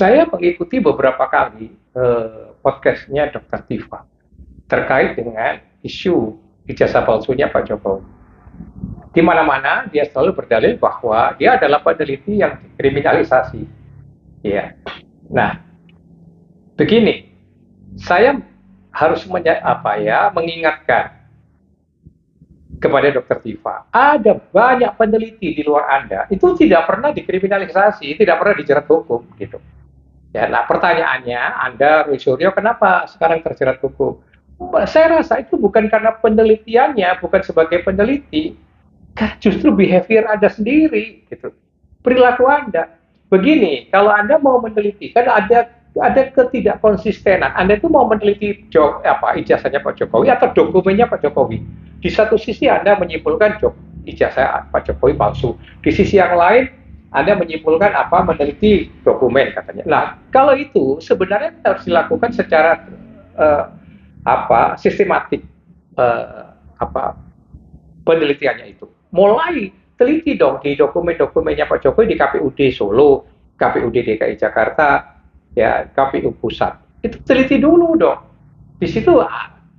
Saya mengikuti beberapa kali podcastnya Dr. Tifa terkait dengan isu ijazah palsunya Pak Jokowi. Di mana-mana dia selalu berdalil bahwa dia adalah peneliti yang dikriminalisasi. Ya. Nah, begini, saya harus mengingatkan kepada Dr. Tifa, ada banyak peneliti di luar Anda itu tidak pernah dikriminalisasi, tidak pernah dijerat hukum, gitu. Ya, nah pertanyaannya, Anda, Rui Suryo, kenapa sekarang terjerat hukum? Saya rasa itu bukan karena penelitiannya, bukan sebagai peneliti, justru behavior Anda sendiri, gitu. Perilaku Anda. Begini, kalau Anda mau meneliti, kan ada ketidakkonsistenan. Anda itu mau meneliti ijazahnya Pak Jokowi atau dokumennya Pak Jokowi. Di satu sisi Anda menyimpulkan ijazah Pak Jokowi palsu. Di sisi yang lain Anda menyimpulkan meneliti dokumen katanya. Nah, kalau itu sebenarnya harus dilakukan secara sistematik penelitiannya itu. Mulai teliti dong di dokumen-dokumennya Pak Jokowi di KPUD Solo, KPUD DKI Jakarta, ya KPU Pusat. Itu teliti dulu dong. Di situ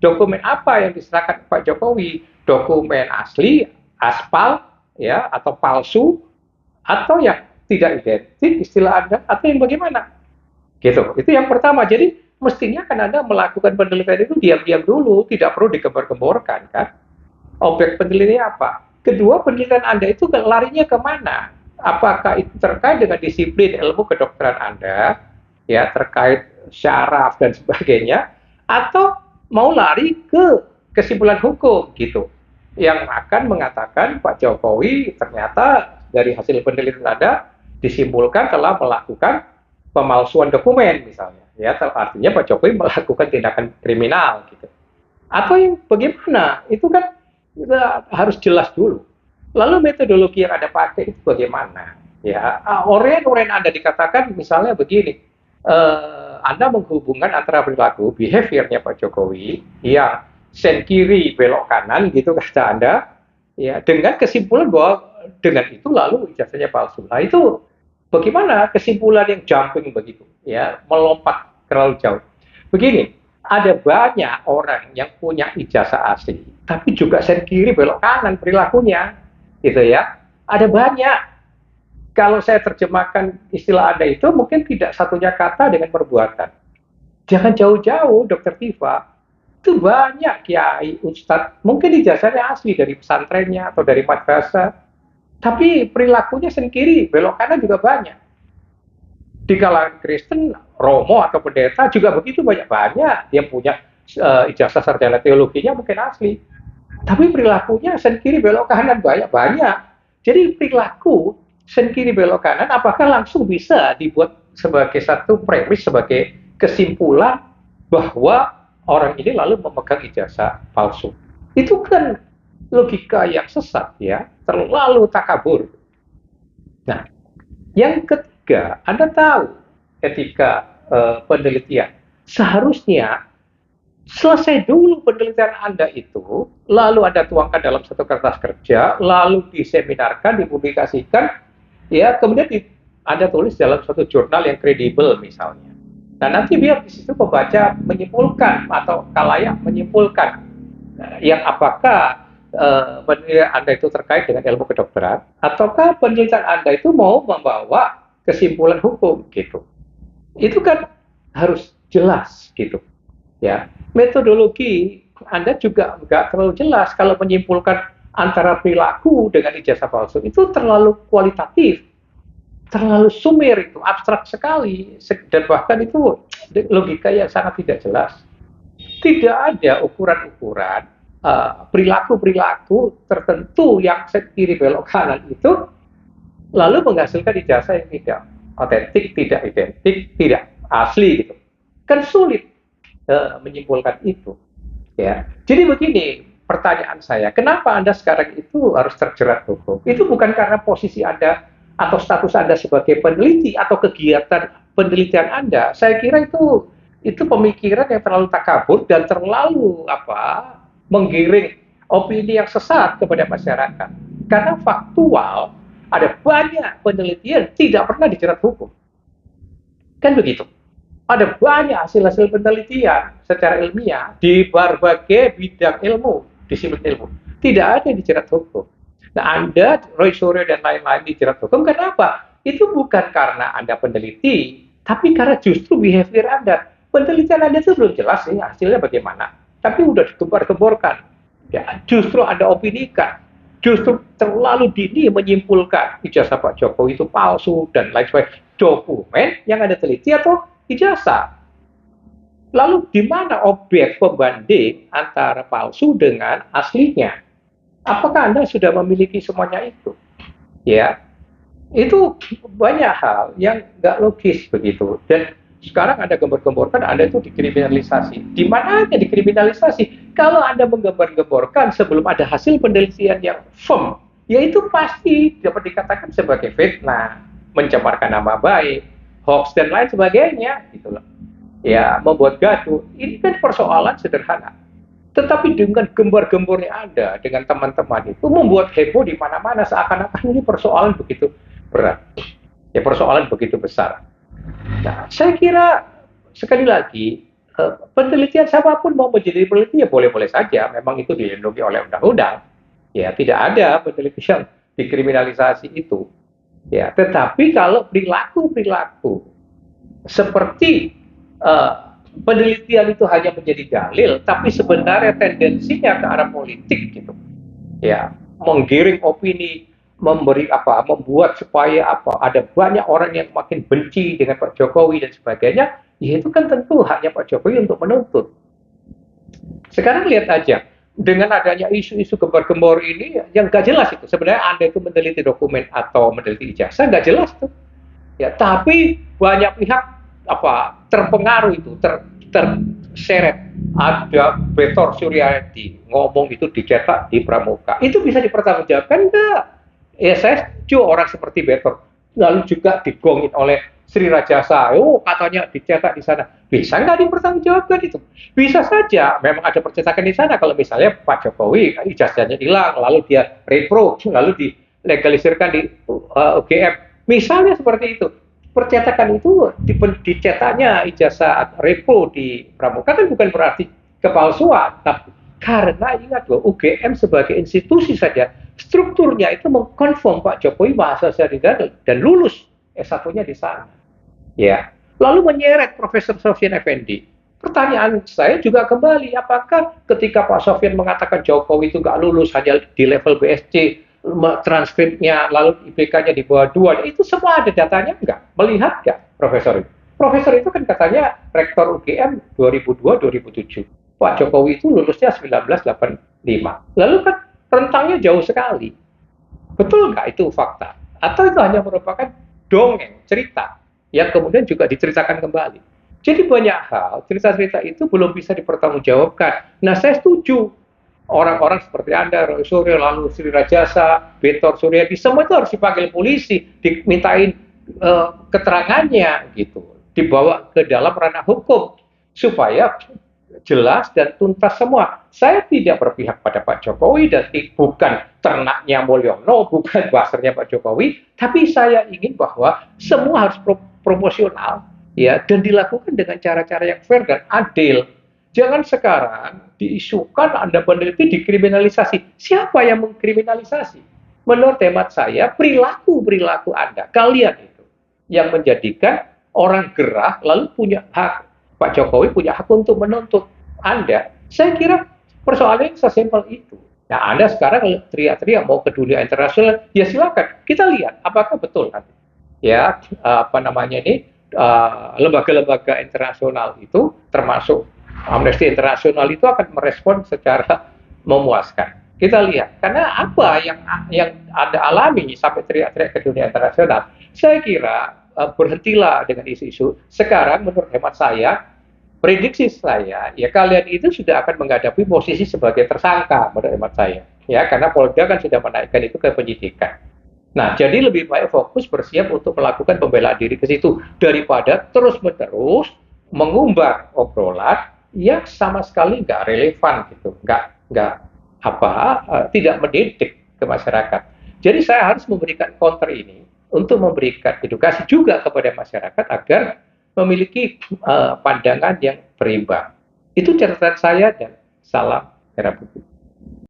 dokumen apa yang diserahkan Pak Jokowi? Dokumen asli, aspal, ya atau palsu, atau yang tidak identik istilah Anda, atau yang bagaimana? Gitu. Itu yang pertama. Jadi mestinya kan Anda melakukan penelitian itu diam-diam dulu, tidak perlu digembar-gemborkan kan. Objek penelitiannya apa? Kedua, penelitian Anda itu larinya kemana? Apakah itu terkait dengan disiplin ilmu kedokteran Anda, ya terkait syaraf dan sebagainya, atau mau lari ke kesimpulan hukum gitu, yang akan mengatakan Pak Jokowi ternyata dari hasil penelitian Anda disimpulkan telah melakukan pemalsuan dokumen misalnya, ya artinya Pak Jokowi melakukan tindakan kriminal gitu. Atau yang bagaimana? Itu kan kita harus jelas dulu. Lalu metodologi yang Anda pakai itu bagaimana? Ya, oren Anda dikatakan misalnya begini, Anda menghubungkan antara perilaku behaviornya Pak Jokowi yang sen kiri belok kanan gitu kata Anda, ya dengan kesimpulan bahwa dengan itu lalu ijazahnya palsu. Nah itu bagaimana kesimpulan yang jumping begitu, ya melompat terlalu jauh. Begini, ada banyak orang yang punya ijazah asli, tapi juga sen kiri belok kanan perilakunya, gitu ya. Ada banyak. Kalau saya terjemahkan istilah Anda itu mungkin tidak satunya kata dengan perbuatan. Jangan jauh-jauh, Dr. Tifa. Itu banyak kiai, ustadz, mungkin ijazahnya asli dari pesantrennya atau dari madrasah, tapi perilakunya sen kiri belok kanan juga banyak. Di kalangan Kristen, romo atau pendeta juga begitu banyak yang punya ijazah sarjana teologinya mungkin asli, tapi perilakunya sen kiri belok kanan banyak. Jadi perilaku sen kiri belok kanan apakah langsung bisa dibuat sebagai satu premis, sebagai kesimpulan bahwa orang ini lalu memegang ijazah palsu? Itu kan logika yang sesat, ya, terlalu takabur. Nah, yang ketiga, Anda tahu etika penelitian. Seharusnya selesai dulu penelitian Anda itu, lalu Anda tuangkan dalam satu kertas kerja, lalu diseminarkan, dipublikasikan, ya kemudian Anda tulis dalam suatu jurnal yang kredibel misalnya. Nah nanti biar di situ pembaca menyimpulkan atau khalayak menyimpulkan yang apakah penelitian Anda itu terkait dengan ilmu kedokteran, ataukah penelitian Anda itu mau membawa kesimpulan hukum gitu. Itu kan harus jelas gitu, ya. Metodologi Anda juga nggak terlalu jelas. Kalau menyimpulkan antara perilaku dengan ijazah palsu itu terlalu kualitatif, terlalu sumir, itu abstrak sekali, dan bahkan itu logika yang sangat tidak jelas. Tidak ada ukuran-ukuran perilaku tertentu yang kiri belok kanan itu lalu menghasilkan ijazah yang tidak otentik, tidak identik, tidak asli gitu. Kan sulit menyimpulkan itu, ya. Jadi begini, pertanyaan saya, kenapa Anda sekarang itu harus terjerat hukum? Itu bukan karena posisi Anda atau status Anda sebagai peneliti atau kegiatan penelitian Anda. Saya kira itu pemikiran yang terlalu takabur dan terlalu menggiring opini yang sesat kepada masyarakat. Karena faktual ada banyak penelitian tidak pernah dijerat hukum. Kan begitu. Ada banyak hasil-hasil penelitian secara ilmiah di berbagai bidang ilmu, disiplin ilmu. Tidak ada yang dijerat hukum. Nah, Anda, Roy Suryo dan lain-lain dijerat hukum, kenapa? Itu bukan karena Anda peneliti, tapi karena justru behavior Anda. Penelitian Anda itu belum jelas sih hasilnya bagaimana. Tapi udah digembar-gemborkan. Ya, justru Anda opinikan. Justru terlalu dini menyimpulkan ijazah Pak Jokowi itu palsu dan lain sebagainya. Dokumen yang Anda teliti atau ijazah. Lalu di mana objek pembanding antara palsu dengan aslinya? Apakah Anda sudah memiliki semuanya itu? Ya, itu banyak hal yang nggak logis begitu. Dan sekarang Anda gembar-gemborkan Anda itu dikriminalisasi. Di mana ada dikriminalisasi? Kalau Anda menggembar-gemborkan sebelum ada hasil penelitian yang firm, ya itu pasti dapat dikatakan sebagai fitnah, mencemarkan nama baik, hoax dan lain sebagainya, gitu loh. Ya, membuat gaduh. Ini kan persoalan sederhana. Tetapi dengan gembar-gembornya Anda dengan teman-teman itu membuat heboh di mana-mana seakan-akan ini persoalan begitu berat. Ya, persoalan begitu besar. Nah, saya kira sekali lagi penelitian siapapun mau menjadi peneliti ya boleh-boleh saja. Memang itu dilindungi oleh undang-undang. Ya, tidak ada peneliti yang dikriminalisasi itu. Ya, tetapi kalau perilaku seperti penelitian itu hanya menjadi dalil, tapi sebenarnya tendensinya ke arah politik gitu. Ya, menggiring opini, membuat supaya ada banyak orang yang makin benci dengan Pak Jokowi dan sebagainya. Ya itu kan tentu haknya Pak Jokowi untuk menuntut. Sekarang lihat aja, dengan adanya isu-isu gembar-gembor ini yang gak jelas itu. Sebenarnya Anda itu meneliti dokumen atau meneliti ijazah gak jelas tuh. Ya, tapi banyak pihak terpengaruh itu, terseret. Ada Betor Suryadi ngomong itu dicetak di Pramuka. Itu bisa dipertanggungjawabkan enggak? Ya saya setuju orang seperti Betor. Lalu juga digongin oleh Sri Rajasa. Oh, katanya dicetak di sana. Bisa nggak dipertanggungjawabkan itu? Bisa saja. Memang ada percetakan di sana. Kalau misalnya Pak Jokowi ijazahnya hilang, lalu dia repro, lalu dilegalisirkan di UGM. Misalnya seperti itu. Percetakan itu dicetaknya ijazah repro di Pramuka kan bukan berarti kepalsuan, tapi karena ingat loh UGM sebagai institusi saja strukturnya itu mengkonfirm Pak Jokowi bahasa sarjana dan lulus S1-nya di sana. Ya, lalu menyeret Profesor Sofyan Effendi. Pertanyaan saya juga kembali, apakah ketika Pak Sofyan mengatakan Jokowi itu nggak lulus hanya di level BSc, transkripnya lalu IPK-nya di bawah 2, itu semua ada datanya nggak? Melihat nggak Profesor itu? Profesor itu kan katanya rektor UGM 2002-2007. Pak Jokowi itu lulusnya 1985. Lalu kan rentangnya jauh sekali. Betul nggak itu fakta? Atau itu hanya merupakan dongeng, cerita yang kemudian juga diceritakan kembali? Jadi banyak hal, cerita-cerita itu belum bisa dipertanggungjawabkan. Nah, saya setuju orang-orang seperti Anda, Roy Suryo, lalu Sri Rajasa, Betor Suryadi, semua itu harus dipanggil polisi, dimintain keterangannya gitu, dibawa ke dalam ranah hukum supaya jelas dan tuntas semua. Saya tidak berpihak pada Pak Jokowi dan bukan ternaknya Mulyono, bukan basernya Pak Jokowi, tapi saya ingin bahwa semua harus proporsional ya dan dilakukan dengan cara-cara yang fair dan adil. Jangan sekarang diisukan Anda peneliti dikriminalisasi. Siapa yang mengkriminalisasi? Menurut hemat saya, perilaku Anda, kalian itu, yang menjadikan orang gerah lalu punya hak. Pak Jokowi punya hak untuk menuntut Anda. Saya kira persoalannya sesimpel itu. Nah, Anda sekarang teriak-teriak mau ke dunia internasional, ya silakan. Kita lihat apakah betul nanti. Ya, lembaga-lembaga internasional itu termasuk Amnesty Internasional itu akan merespon secara memuaskan. Kita lihat, karena apa yang Anda alami sampai teriak-teriak ke dunia internasional, saya kira berhentilah dengan isu-isu. Sekarang menurut hemat saya, prediksi saya, ya kalian itu sudah akan menghadapi posisi sebagai tersangka menurut hemat saya. Ya, karena Polda kan sudah menaikkan itu ke penyidikan. Nah, jadi lebih baik fokus bersiap untuk melakukan pembelaan diri ke situ daripada terus-menerus mengumbar obrolan yang sama sekali nggak relevan gitu, tidak mendidik ke masyarakat. Jadi saya harus memberikan counter ini untuk memberikan edukasi juga kepada masyarakat agar memiliki pandangan yang berimbang. Itu catatan saya dan salam merah putih.